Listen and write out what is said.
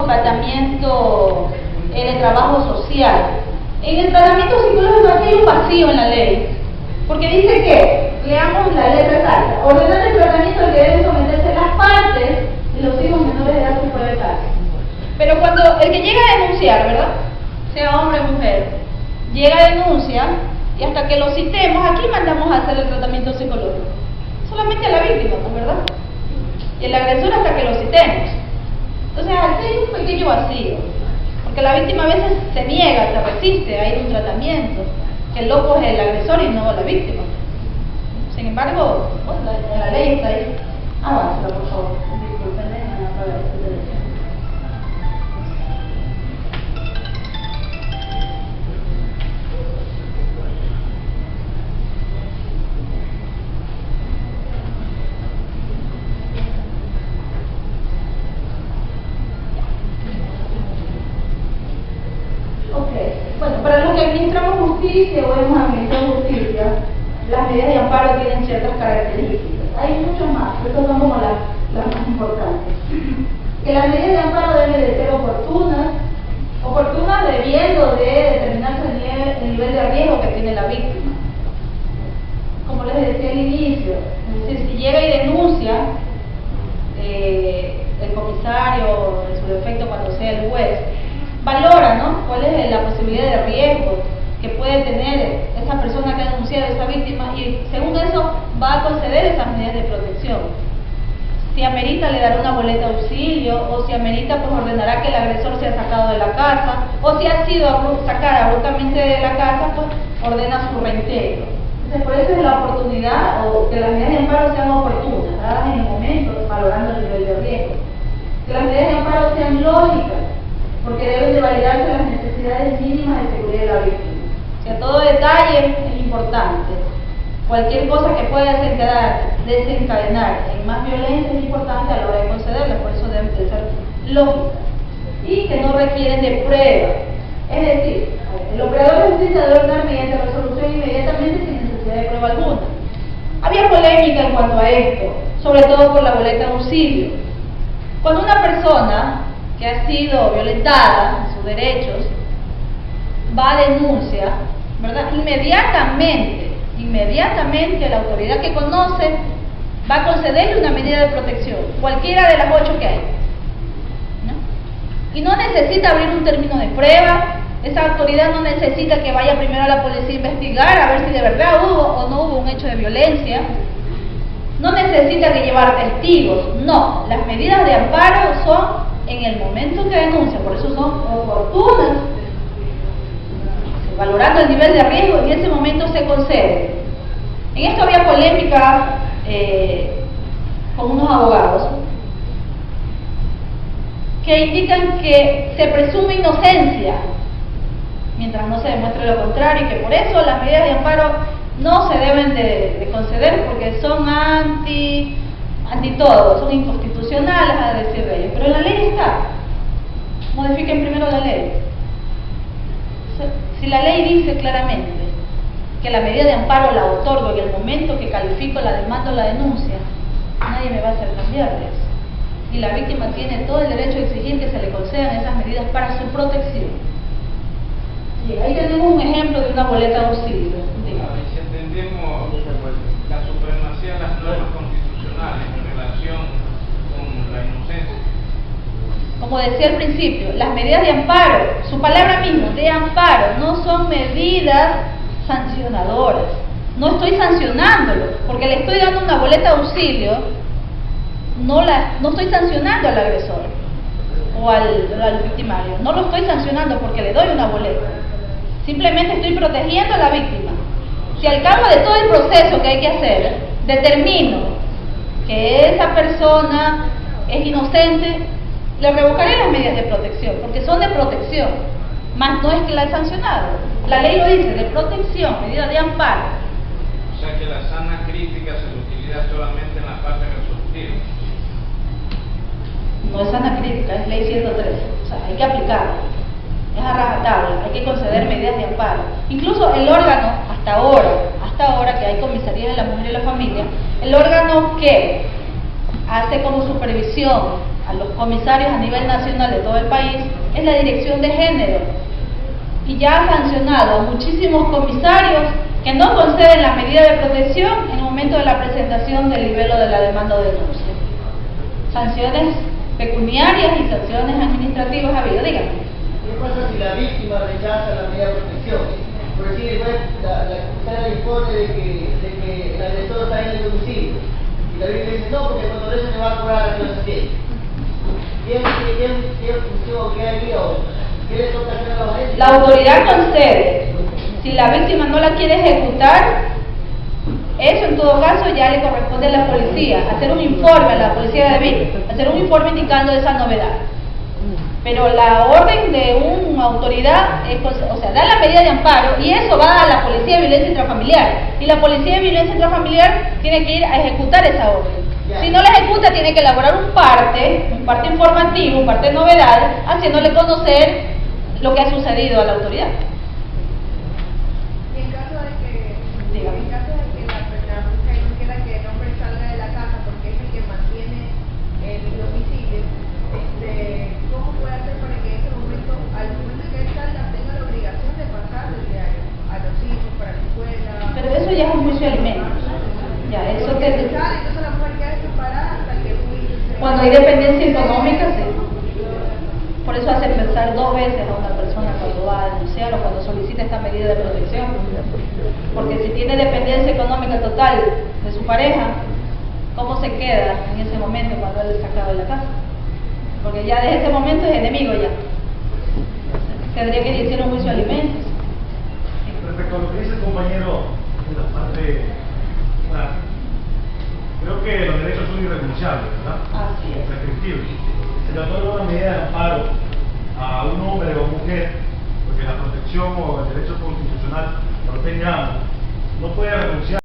tratamiento de trabajo social. En el tratamiento psicológico aquí hay un vacío en la ley, porque dice que, leamos la letra exacta, ordenar el tratamiento al que deben someterse las partes de los hijos menores de edad fuera de casa. Pero cuando el que llega a denunciar, ¿verdad?, sea hombre o mujer, llega a denuncia y hasta que lo citemos, aquí mandamos a hacer el tratamiento psicológico. Solamente a la víctima, ¿no?, ¿verdad? Y el agresor hasta que lo citemos. Entonces, aquí hay un pequeño vacío, porque la víctima a veces se niega, se resiste a ir a un tratamiento, que el loco es el agresor y no la víctima. Sin embargo, bueno, la ley está ahí. Aváncela, por favor. Disculpen, déjenme apagar este teléfono. Bueno, para los que administramos justicia o hemos administrado justicia, las medidas de amparo tienen ciertas características. Hay muchas más, pero estas son como las más importantes. Que las medidas de amparo deben de ser oportunas debiendo de determinarse el nivel de riesgo que tiene la víctima. Como les decía al inicio, es decir, si llega y denuncia, el comisario, en su defecto cuando sea el juez, valora, ¿no?, cuál es la posibilidad de riesgo que puede tener esa persona que ha denunciado a esa víctima, y según eso va a conceder esas medidas de protección. Si amerita, le dará una boleta de auxilio, o si amerita, pues ordenará que el agresor sea sacado de la casa, o si ha sido sacado abruptamente de la casa, pues ordena su reintegro. Entonces, por eso es la oportunidad, o que las medidas de amparo sean oportunas, dadas en el momento, valorando el nivel de riesgo. Que las medidas de amparo sean lógicas, porque deben de validarse las necesidades mínimas de seguridad de la víctima. O sea, todo detalle es importante. Cualquier cosa que pueda desencadenar en más violencia es importante a la hora de concederla, por eso deben de ser lógicas. Y que no requieren de prueba. Es decir, el operador de justicia debe ordenar mediante resolución inmediatamente sin necesidad de prueba alguna. Había polémica en cuanto a esto, sobre todo por la boleta de auxilio. Cuando una persona que ha sido violentada en sus derechos va a denuncia, ¿verdad?, inmediatamente la autoridad que conoce va a concederle una medida de protección, cualquiera de las 8 que hay, ¿no? Y no necesita abrir un término de prueba. Esa autoridad no necesita que vaya primero a la policía a investigar a ver si de verdad hubo o no hubo un hecho de violencia. No necesita que llevar testigos. No, las medidas de amparo son en el momento que denuncia, por eso son oportunas, valorando el nivel de riesgo, y en ese momento se concede. En esto había polémica con unos abogados que indican que se presume inocencia mientras no se demuestre lo contrario, y que por eso las medidas de amparo no se deben de conceder porque son anti todo, son inconstitucionales, a decir de ellos. Pero en la ley está. Modifiquen primero la ley. Si la ley dice claramente que la medida de amparo la otorgo en el momento que califico la demanda o la denuncia, nadie me va a hacer cambiar de eso. Y la víctima tiene todo el derecho a exigir que se le concedan esas medidas para su protección. Y ahí tenemos un ejemplo de una boleta de auxilio. Si entendemos la supremacía de las normas constitucionales en relación con la inocencia. Como decía al principio, las medidas de amparo, su palabra misma, de amparo, no son medidas sancionadoras. No estoy sancionándolo, porque le estoy dando una boleta de auxilio, no estoy sancionando al agresor o al victimario, no lo estoy sancionando porque le doy una boleta. Simplemente estoy protegiendo a la víctima. Si al cabo de todo el proceso que hay que hacer, determino que esa persona es inocente, le revocaré las medidas de protección, porque son de protección, más no es que la he sancionado. La ley lo dice, de protección, medida de amparo. O sea que la sana crítica se utiliza solamente en la parte resolutiva. No es sana crítica, es ley 113, o sea, hay que aplicarla. Es a rajatabla, hay que conceder medidas de amparo. Incluso el órgano, hasta ahora que hay comisarías de la mujer y la familia, el órgano que hace como supervisión a los comisarios a nivel nacional de todo el país es la Dirección de Género, y ya ha sancionado a muchísimos comisarios que no conceden la medida de protección en el momento de la presentación del libelo de la demanda o denuncia. Sanciones pecuniarias y sanciones administrativas ha habido. Dígame. ¿Qué pasa si la víctima rechaza la medida de protección? Por decir, la acusada dispone de que el agresor está en el domicilio y la víctima dice no, porque cuando eso me va a cobrar la clase. ¿Qué función que hay o qué le toca hacer a la gente? La autoridad concede. Si la víctima no la quiere ejecutar, eso en todo caso ya le corresponde a la policía, hacer un informe a la policía de víctimas, hacer un informe indicando esa novedad. Pero la orden de una autoridad, da la medida de amparo y eso va a la Policía de Violencia Intrafamiliar. Y la Policía de Violencia Intrafamiliar tiene que ir a ejecutar esa orden. Si no la ejecuta, tiene que elaborar un parte informativo, un parte de novedades, haciéndole conocer lo que ha sucedido a la autoridad. En caso de que la mujer no quiera que el hombre salga de la casa porque es el que mantiene el domicilio, ¿cómo puede hacer para que en ese momento, al momento que él salga, tenga la obligación de pasar el diario a los hijos, para la escuela? Pero eso ya es un juicio de alimentos. Ya, eso Porque si sale, entonces la mujer queda separada hasta que el juicio se... Cuando hay dependencia económica, sí. Por eso hace pensar dos veces a una persona cuando va a denunciar o cuando solicita esta medida de protección. Porque si tiene dependencia económica total de su pareja, ¿cómo se queda en ese momento cuando él es sacado de la casa? Porque ya desde ese momento es enemigo ya. Tendría que decir un juicio de alimentos. Respecto a lo que dice el compañero en la parte, creo que los derechos son irrenunciables, ¿verdad? Así es. Prescriptibles. Se le otorga una medida de amparo a un hombre o mujer, porque la protección o el derecho constitucional lo tenga, no puede renunciar.